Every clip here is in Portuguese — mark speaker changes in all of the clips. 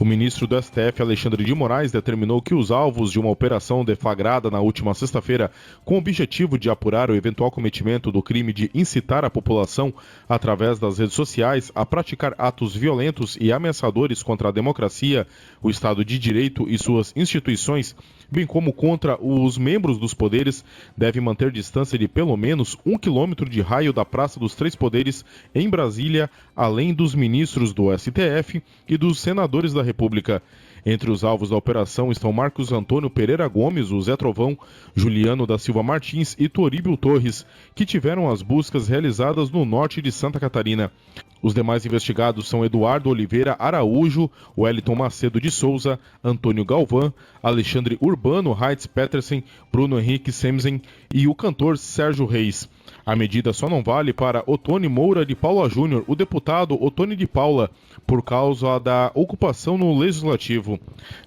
Speaker 1: O ministro do STF, Alexandre de Moraes, determinou que os alvos de uma operação deflagrada na última sexta-feira, com o objetivo de apurar o eventual cometimento do crime de incitar a população, através das redes sociais, a praticar atos violentos e ameaçadores contra a democracia, o Estado de Direito e suas instituições, bem como contra os membros dos poderes, deve manter distância de pelo menos 1 quilômetro de raio da Praça dos Três Poderes, em Brasília, além dos ministros do STF e dos senadores da República. Entre os alvos da operação estão Marcos Antônio Pereira Gomes, o Zé Trovão, Juliano da Silva Martins e Toríbio Torres, que tiveram as buscas realizadas no norte de Santa Catarina. Os demais investigados são Eduardo Oliveira Araújo, Wellington Macedo de Souza, Antônio Galvão, Alexandre Urbano Heitz Petersen, Bruno Henrique Semsen e o cantor Sérgio Reis. A medida só não vale para Otone Moura de Paula Júnior, o deputado Otone de Paula, por causa da ocupação no Legislativo.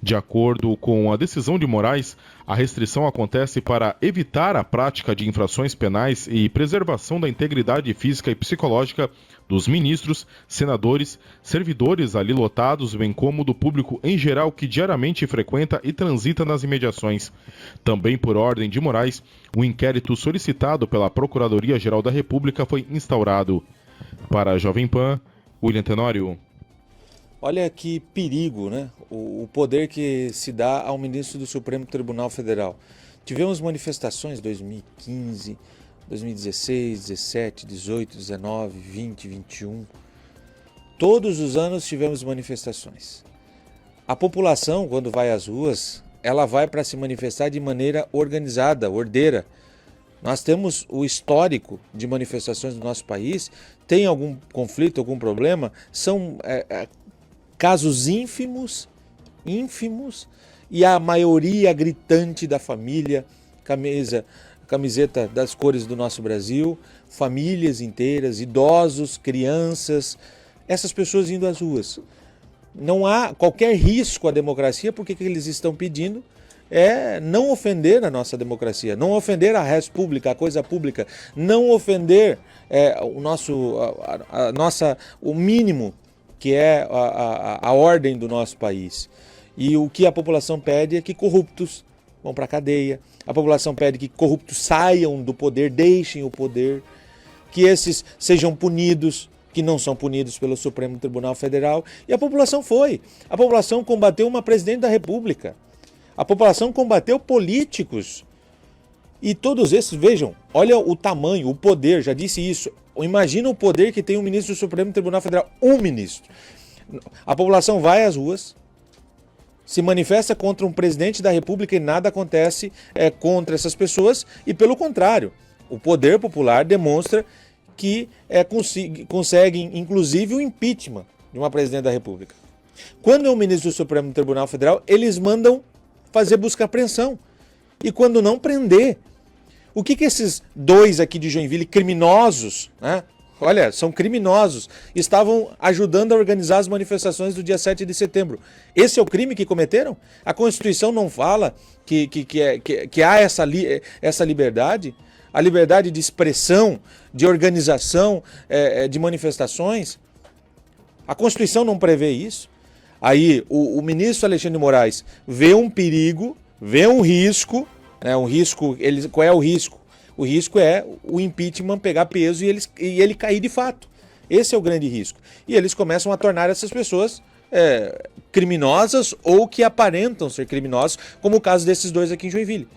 Speaker 1: De acordo com a decisão de Moraes, a restrição acontece para evitar a prática de infrações penais e preservação da integridade física e psicológica dos ministros, senadores, servidores ali lotados, bem como do público em geral que diariamente frequenta e transita nas imediações. Também por ordem de Moraes, o inquérito solicitado pela Procuradoria-Geral da República foi instaurado. Para a Jovem Pan, William Tenório.
Speaker 2: Olha que perigo, né? O poder que se dá ao ministro do Supremo Tribunal Federal. Tivemos manifestações em 2015, 2016, 17, 18, 19, 20, 21. Todos os anos tivemos manifestações. A população, quando vai às ruas, ela vai para se manifestar de maneira organizada, ordeira. Nós temos o histórico de manifestações do nosso país. Tem algum conflito, algum problema? São casos ínfimos, e a maioria gritante da família, camiseta das cores do nosso Brasil, famílias inteiras, idosos, crianças, essas pessoas indo às ruas. Não há qualquer risco à democracia, porque o que eles estão pedindo é não ofender a nossa democracia, não ofender a res pública, a coisa pública, não ofender o mínimo que é a ordem do nosso país. E o que a população pede é que corruptos vão para a cadeia, a população pede que corruptos saiam do poder, deixem o poder, que esses sejam punidos, que não são punidos pelo Supremo Tribunal Federal. E a população foi. A população combateu uma presidente da República. A população combateu políticos. E todos esses, vejam, olha o tamanho, o poder, já disse isso. Imagina o poder que tem um ministro do Supremo Tribunal Federal, um ministro. A população vai às ruas, se manifesta contra um presidente da República e nada acontece contra essas pessoas. E pelo contrário, o poder popular demonstra que conseguem, inclusive, o impeachment de uma presidente da República. Quando é o ministro do Supremo Tribunal Federal, eles mandam fazer busca e apreensão. E quando não, prender. O que esses dois aqui de Joinville, criminosos, né? Olha, são criminosos, estavam ajudando a organizar as manifestações do dia 7 de setembro. Esse é o crime que cometeram? A Constituição não fala que há essa liberdade? A liberdade de expressão, de organização, de manifestações? A Constituição não prevê isso? Aí o ministro Alexandre de Moraes vê um perigo, vê um risco, qual é o risco? O risco é o impeachment pegar peso e ele cair de fato. Esse é o grande risco. E eles começam a tornar essas pessoas criminosas ou que aparentam ser criminosos, como o caso desses dois aqui em Joinville.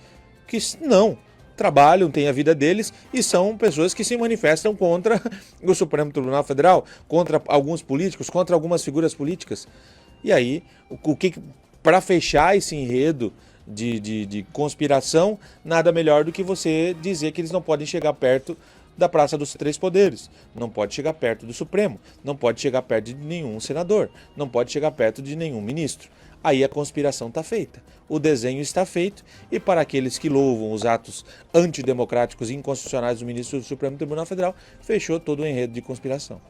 Speaker 2: Que não, trabalham, têm a vida deles e são pessoas que se manifestam contra o Supremo Tribunal Federal, contra alguns políticos, contra algumas figuras políticas. E aí, para fechar esse enredo de conspiração, nada melhor do que você dizer que eles não podem chegar perto da Praça dos Três Poderes, não pode chegar perto do Supremo, não pode chegar perto de nenhum senador, não pode chegar perto de nenhum ministro. Aí a conspiração está feita, o desenho está feito, e para aqueles que louvam os atos antidemocráticos e inconstitucionais do ministro do Supremo Tribunal Federal, fechou todo o enredo de conspiração.